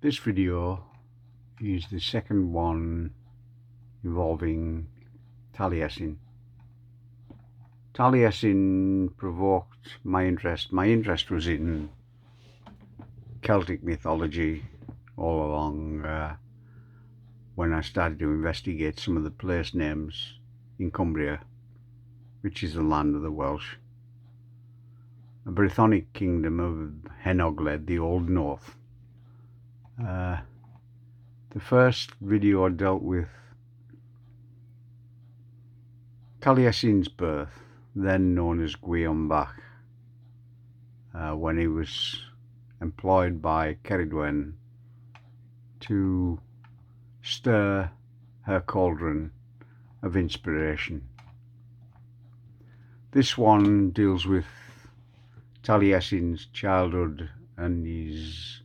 This video is the second one involving Taliesin. Taliesin provoked my interest. My interest was in Celtic mythology all along when I started to investigate some of the place names in Cumbria, which is the land of the Welsh, a Brythonic kingdom of Hen-ogledd, the Old North. The first video dealt with Taliesin's birth, then known as Gwion-bach, when he was employed by Ceridwen to stir her cauldron of inspiration. This one deals with Taliesin's childhood and his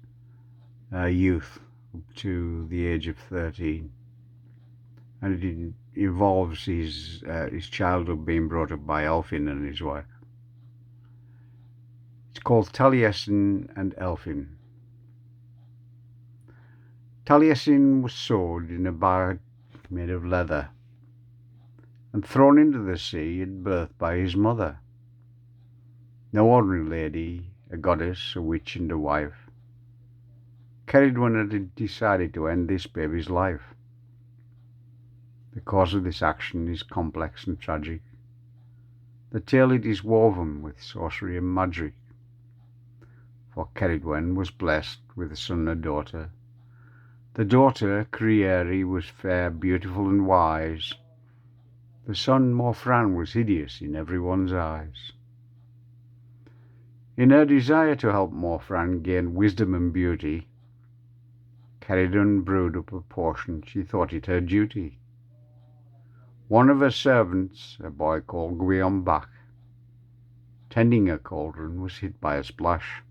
youth up to the age of 13, and it involves his childhood being brought up by Elffin and his wife. It's called Taliesin and Elffin. Taliesin was sewed in a bag made of leather and thrown into the sea at birth by his mother. No ordinary lady, a goddess, a witch and a wife. Ceridwen had decided to end this baby's life. The cause of this action is complex and tragic. The tale it is woven with sorcery and magic. For Ceridwen was blessed with a son and a daughter. The daughter, Crieri, was fair, beautiful and wise. The son, Morfran, was hideous in everyone's eyes. In her desire to help Morfran gain wisdom and beauty, Ceridwen brewed up a potion she thought it her duty. One of her servants, a boy called Gwion-bach, tending her cauldron, was hit by a splash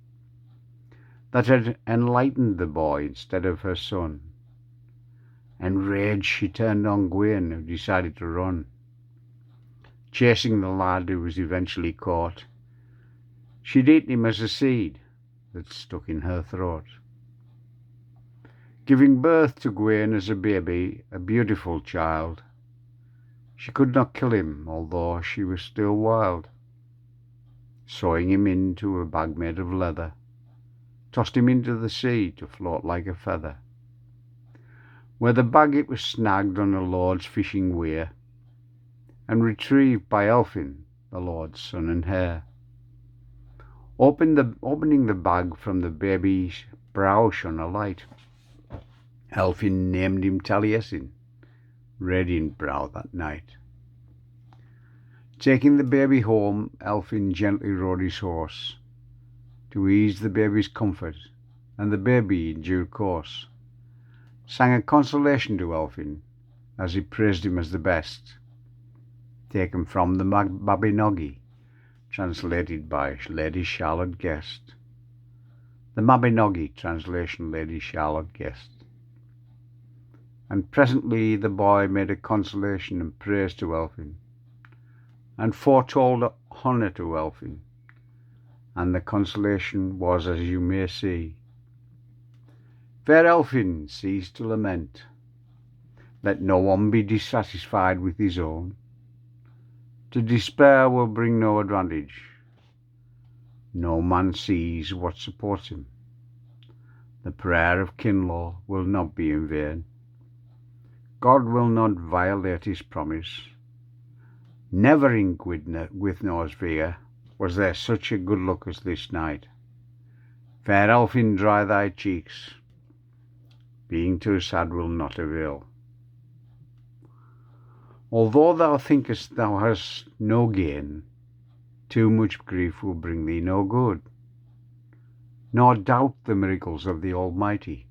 that had enlightened the boy instead of her son. Enraged, she turned on Gwion, who decided to run. Chasing the lad, who was eventually caught, she'd eaten him as a seed that stuck in her throat. Giving birth to Gwion as a baby, a beautiful child, she could not kill him, although she was still wild. Sewing him into a bag made of leather, tossed him into the sea to float like a feather. Where the bag it was snagged on a lord's fishing weir, and retrieved by Elffin, the lord's son and heir. Opening the bag, from the baby's brow shone a light. Elffin named him Taliesin, radiant brow that night. Taking the baby home, Elffin gently rode his horse to ease the baby's comfort, and the baby, in due course, sang a consolation to Elffin as he praised him as the best, taken from the Mabinogi, translated by Lady Charlotte Guest. The Mabinogi translation, Lady Charlotte Guest. And presently the boy made a consolation and praise to Elffin, and foretold honour to Elffin, and the consolation was as you may see. Fair Elffin, cease to lament. Let no one be dissatisfied with his own. To despair will bring no advantage. No man sees what supports him. The prayer of Kinlaw will not be in vain. God will not violate his promise. Never in Gwythnaw's Veer was there such a good look as this night. Fair Elffin, dry thy cheeks. Being too sad will not avail. Although thou thinkest thou hast no gain, too much grief will bring thee no good. Nor doubt the miracles of the Almighty.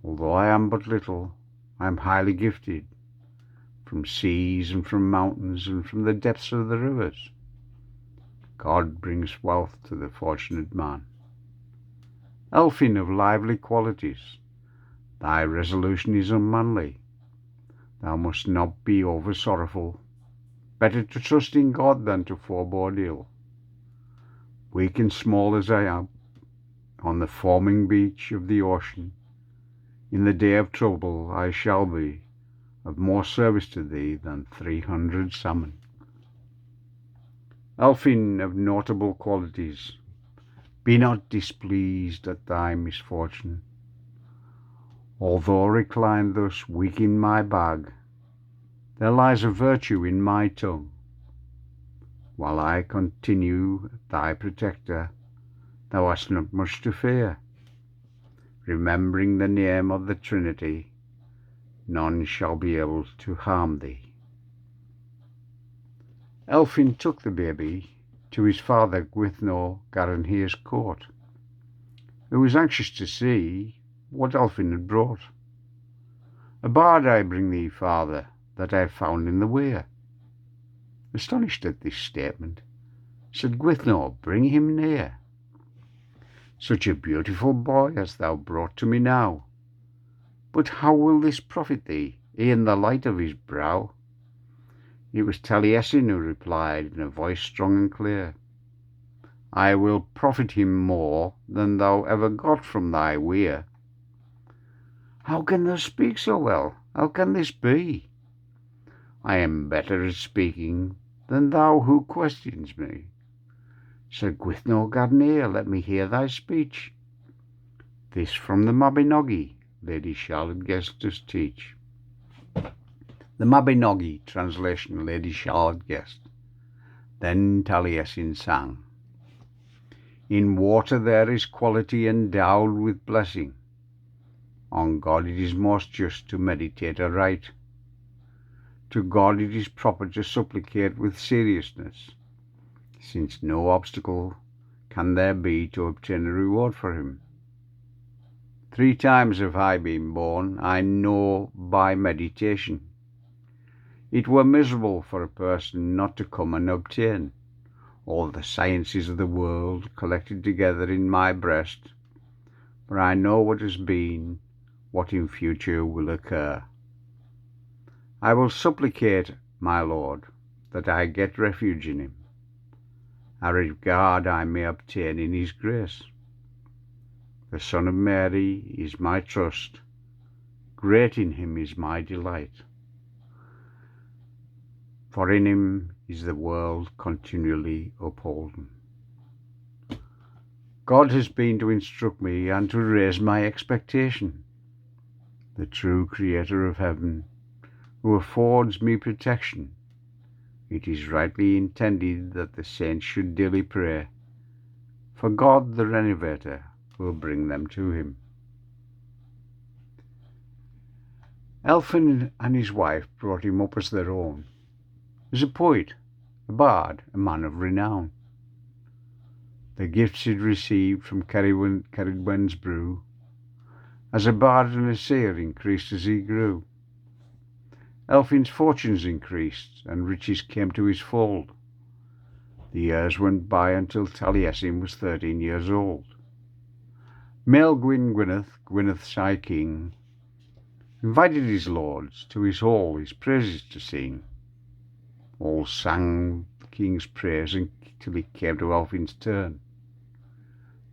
Although I am but little, I am highly gifted, from seas and from mountains and from the depths of the rivers. God brings wealth to the fortunate man. Elffin of lively qualities, thy resolution is unmanly. Thou must not be over sorrowful. Better to trust in God than to forebode ill. Weak and small as I am, on the foaming beach of the ocean. In the day of trouble I shall be of more service to thee than 300 salmon. Elffin of notable qualities, be not displeased at thy misfortune. Although reclined thus weak in my bag, there lies a virtue in my tongue. While I continue thy protector, thou hast not much to fear. Remembering the name of the Trinity, none shall be able to harm thee. Elffin took the baby to his father Gwythnor Garanhir's court, who was anxious to see what Elffin had brought. A bard I bring thee, father, that I have found in the weir. Astonished at this statement, said Gwythnor, bring him near. Such a beautiful boy hast thou brought to me now, but how will this profit thee, e'en the light of his brow? It was Taliesin who replied in a voice strong and clear, I will profit him more than thou ever got from thy weir. How can thou speak so well? How can this be? I am better at speaking than thou who questions me. Sir Gwythnor Garanhir, let me hear thy speech. This from the Mabinogi, Lady Charlotte Guest does teach. The Mabinogi, translation, Lady Charlotte Guest. Then Taliesin sang. In water there is quality endowed with blessing. On God it is most just to meditate aright. To God it is proper to supplicate with seriousness, since no obstacle can there be to obtain a reward for him. 3 times have I been born, I know by meditation. It were miserable for a person not to come and obtain all the sciences of the world collected together in my breast, for I know what has been, what in future will occur. I will supplicate, my Lord, that I get refuge in him. A regard I may obtain in his grace. The Son of Mary is my trust, great in him is my delight. For in him is the world continually upholden. God has been to instruct me and to raise my expectation. The true Creator of heaven, who affords me protection, it is rightly intended that the saints should daily pray, for God the Renovator will bring them to him. Elffin and his wife brought him up as their own, as a poet, a bard, a man of renown. The gifts he'd received from Cerridwen's brew, as a bard and a seer, increased as he grew. Elffin's fortunes increased, and riches came to his fold. The years went by until Taliesin was 13 years old. Maelgwyn Gwyneth's high king, invited his lords to his hall his praises to sing. All sang the king's praise until it came to Elffin's turn.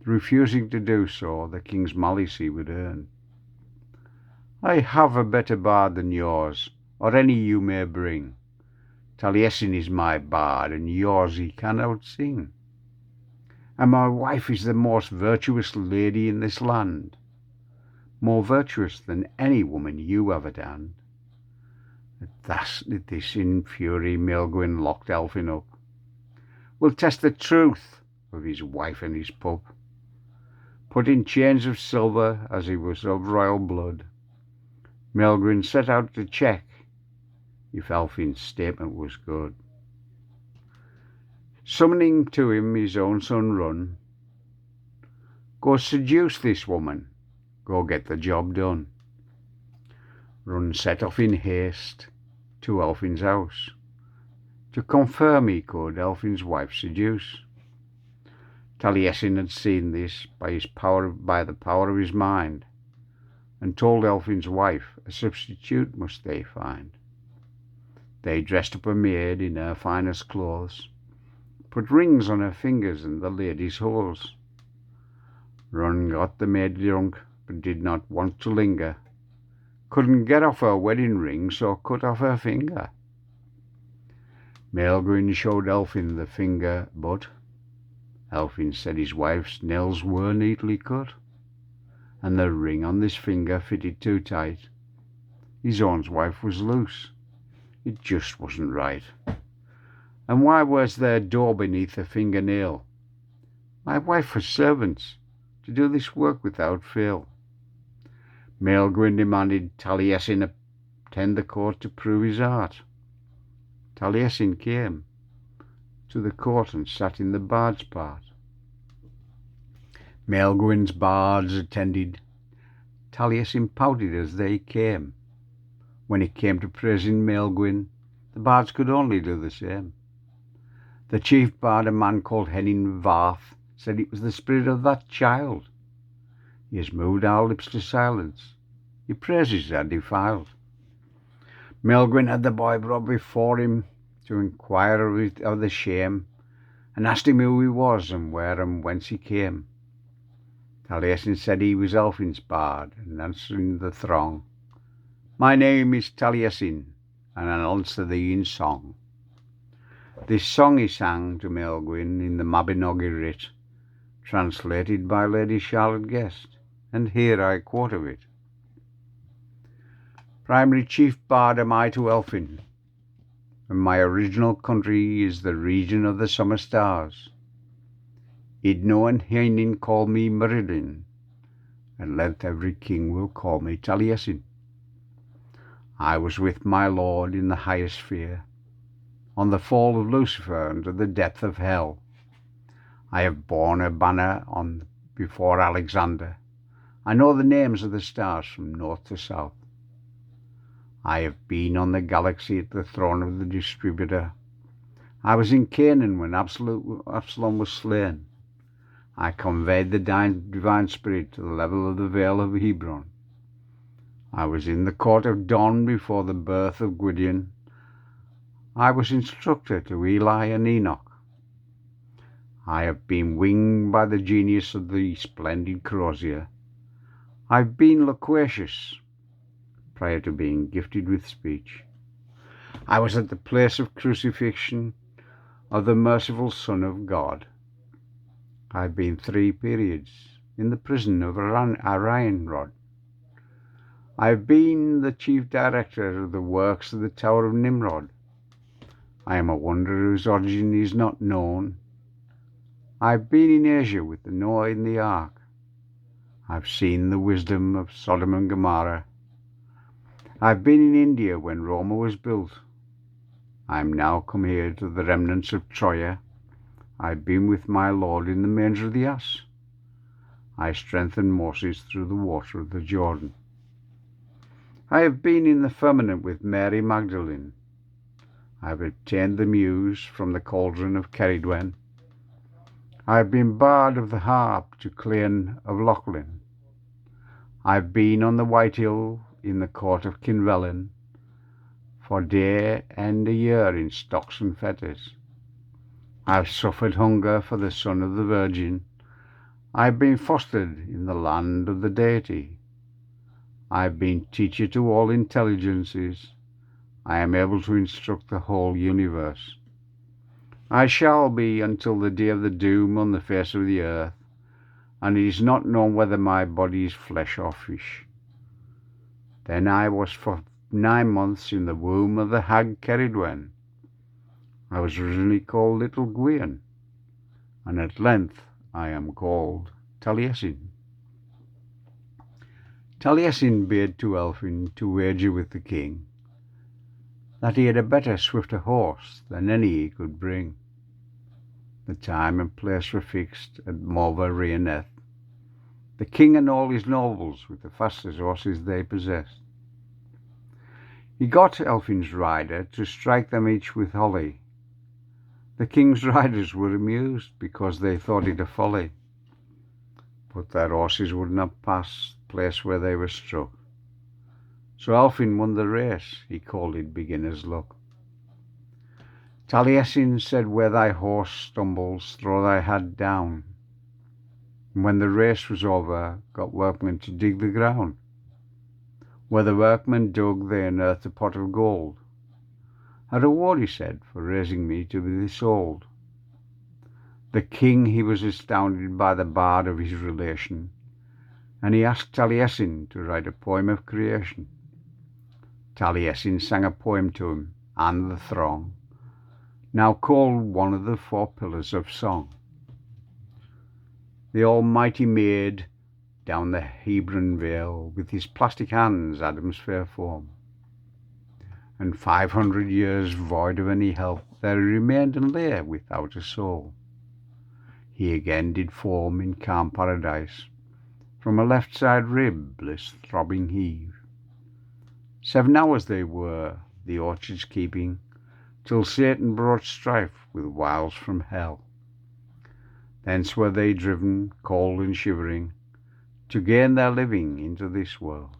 Refusing to do so, the king's malice he would earn. I have a better bard than yours, or any you may bring. Taliesin is my bard, and yours he cannot sing. And my wife is the most virtuous lady in this land, more virtuous than any woman you ever danned. At this in fury Maelgwyn locked Elffin up. Will test the truth of his wife and his pup. Put in chains of silver as he was of royal blood, Maelgwyn set out to check if Elffin's statement was good. Summoning to him his own son Run, go seduce this woman, go get the job done. Run set off in haste to Elffin's house, to confirm he could Elffin's wife seduce. Taliesin had seen this by the power of his mind, and told Elffin's wife a substitute must they find. They dressed up a maid in her finest clothes, put rings on her fingers and the lady's hose. Run got the maid drunk, but did not want to linger. Couldn't get off her wedding ring, so cut off her finger. Maelgwyn showed Elffin the finger, but Elffin said his wife's nails were neatly cut, and the ring on this finger fitted too tight. His own wife was loose. It just wasn't right. And why was there a door beneath the fingernail? My wife has servants to do this work without fail. Maelgwyn demanded Taliesin attend the court to prove his art. Taliesin came to the court and sat in the bard's part. Maelgwyn's bards attended. Taliesin pouted as they came. When it came to praising Maelgwyn, the bards could only do the same. The chief bard, a man called Hennin Varth, said it was the spirit of that child. He has moved our lips to silence. Your praises are defiled. Maelgwyn had the boy brought before him to inquire of the shame, and asked him who he was and where and whence he came. Taliesin said he was Elffin's bard, and answering the throng, "My name is Taliesin, and I'll answer thee in song." This song he sang to Maelgwyn in the Mabinogi writ, translated by Lady Charlotte Guest, and here I quote of it. Primary chief bard am I to Elffin, and my original country is the region of the summer stars. Idno and Hennin call me Meridin, at length every king will call me Taliesin. I was with my lord in the highest sphere, on the fall of Lucifer and to the depth of hell. I have borne a banner on before Alexander. I know the names of the stars from north to south. I have been on the galaxy at the throne of the distributor. I was in Canaan when Absalom was slain. I conveyed the divine spirit to the level of the vale of Hebron. I was in the court of Dawn before the birth of Gwydion. I was instructor to Eli and Enoch. I have been winged by the genius of the splendid Crozier. I've been loquacious prior to being gifted with speech. I was at the place of crucifixion of the merciful Son of God. I've been 3 periods in the prison of Arianrod. I've been the chief director of the works of the Tower of Nimrod. I am a wonder whose origin is not known. I've been in Asia with the Noah in the ark. I've seen the wisdom of Sodom and Gomorrah. I've been in India when Roma was built. I am now come here to the remnants of Troia. I've been with my Lord in the manger of the ass. I strengthened Moses through the water of the Jordan. I have been in the firmament with Mary Magdalene. I have obtained the muse from the cauldron of Ceridwen. I have been bard of the harp to Clean of Lochlin. I have been on the White Hill in the court of Kinvellin, for day and a year in stocks and fetters. I have suffered hunger for the Son of the Virgin. I have been fostered in the land of the deity. I have been teacher to all intelligences. I am able to instruct the whole universe. I shall be until the day of the doom on the face of the earth, and it is not known whether my body is flesh or fish. Then I was for 9 months in the womb of the hag Ceridwen. I was originally called Little Gwion, and at length I am called Taliesin. Taliesin bade to Elffin to wager with the king that he had a better, swifter horse than any he could bring. The time and place were fixed at Morva Rhianeth. The king and all his nobles with the fastest horses they possessed. He got Elffin's rider to strike them each with holly. The king's riders were amused because they thought it a folly, but their horses would not pass the place where they were struck. So Elffin won the race. He called it beginner's luck. Taliesin said, where thy horse stumbles, throw thy head down. and when the race was over, got workmen to dig the ground. Where the workmen dug, they unearthed a pot of gold. A reward, he said, for raising me to be this old. The king, he was astounded by the bard of his relation, and he asked Taliesin to write a poem of creation. Taliesin sang a poem to him and the throng, now called one of the 4 pillars of song. The Almighty made down the Hebron vale with his plastic hands Adam's fair form, and 500 years void of any help there he remained and lay without a soul. He again did form in calm paradise from a left side rib bliss throbbing heave. 7 hours they were, the orchards keeping, till Satan brought strife with wiles from hell. Thence were they driven, cold and shivering, to gain their living into this world,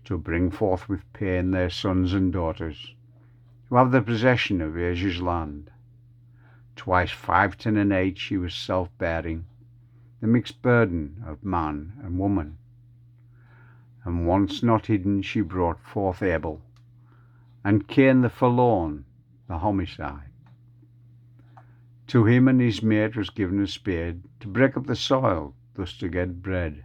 to bring forth with pain their sons and daughters, to have the possession of Asia's land. Twice 5, 10, and 8 she was self-bearing, the mixed burden of man and woman. And once not hidden she brought forth Abel, and Cain the forlorn, the homicide. To him and his mate was given a spade to break up the soil, thus to get bread.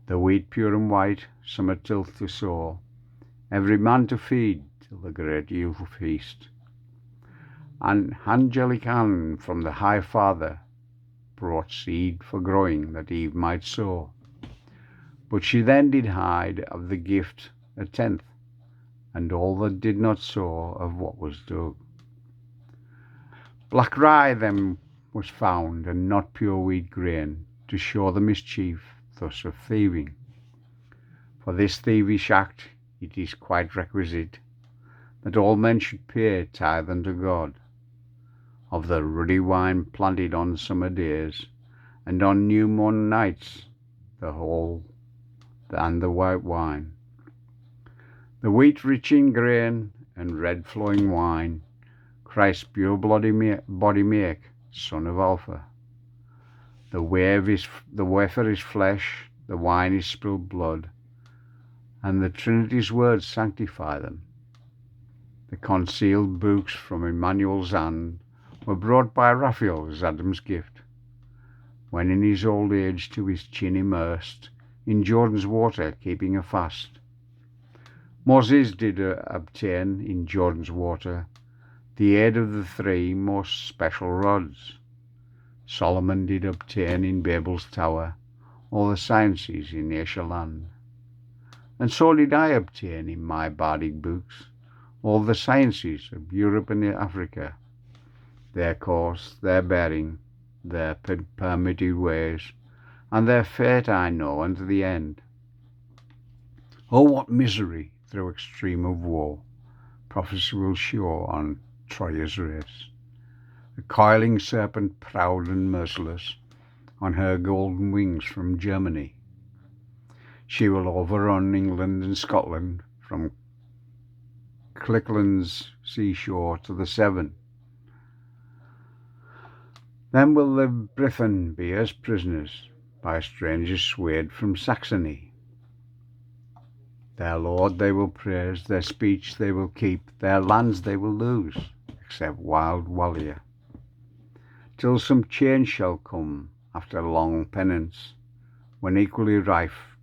The wheat pure and white, summer tilth to sow, every man to feed till the great Yule feast. An angelic hand from the High Father brought seed for growing that Eve might sow. But she then did hide of the gift 1/10, and all that did not sow of what was dug. Black rye then was found, and not pure wheat grain, to show the mischief thus of thieving. For this thievish act it is quite requisite that all men should pay tithe unto God, of the ruddy wine planted on summer days, and on new moon nights the whole and the white wine. The wheat rich in grain, and red flowing wine, Christ's pure body make, son of Alpha. The wafer is flesh, the wine is spilled blood, and the Trinity's words sanctify them. The concealed books from Emmanuel's hand were brought by Raphael as Adam's gift, when in his old age to his chin immersed in Jordan's water keeping a fast. Moses did obtain in Jordan's water the aid of the 3 most special rods. Solomon did obtain in Babel's tower all the sciences in Asia land. And so did I obtain in my bardic books all the sciences of Europe and Africa, their course, their bearing, their permitted ways, and their fate I know unto the end. Oh, what misery through extreme of woe prophecy will show on Troy's race, the coiling serpent proud and merciless on her golden wings from Germany. She will overrun England and Scotland from Clickland's seashore to the Severn. Then will the Brithren be as prisoners by strangers swayed from Saxony. Their Lord they will praise, their speech they will keep, their lands they will lose, except wild Wallia, till some change shall come after long penance, when equally rife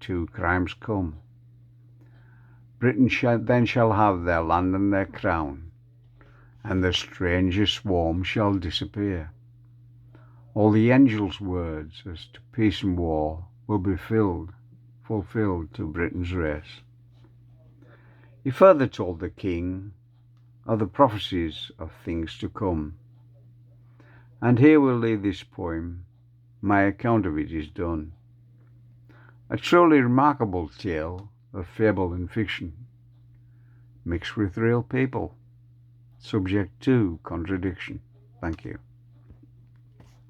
2 crimes come. Britain then shall have their land and their crown, and the stranger swarm shall disappear. All the angels' words as to peace and war will be fulfilled to Britain's race. He further told the king of the prophecies of things to come. And here we'll leave this poem. My account of it is done. A truly remarkable tale of fable and fiction, mixed with real people, subject to contradiction. Thank you.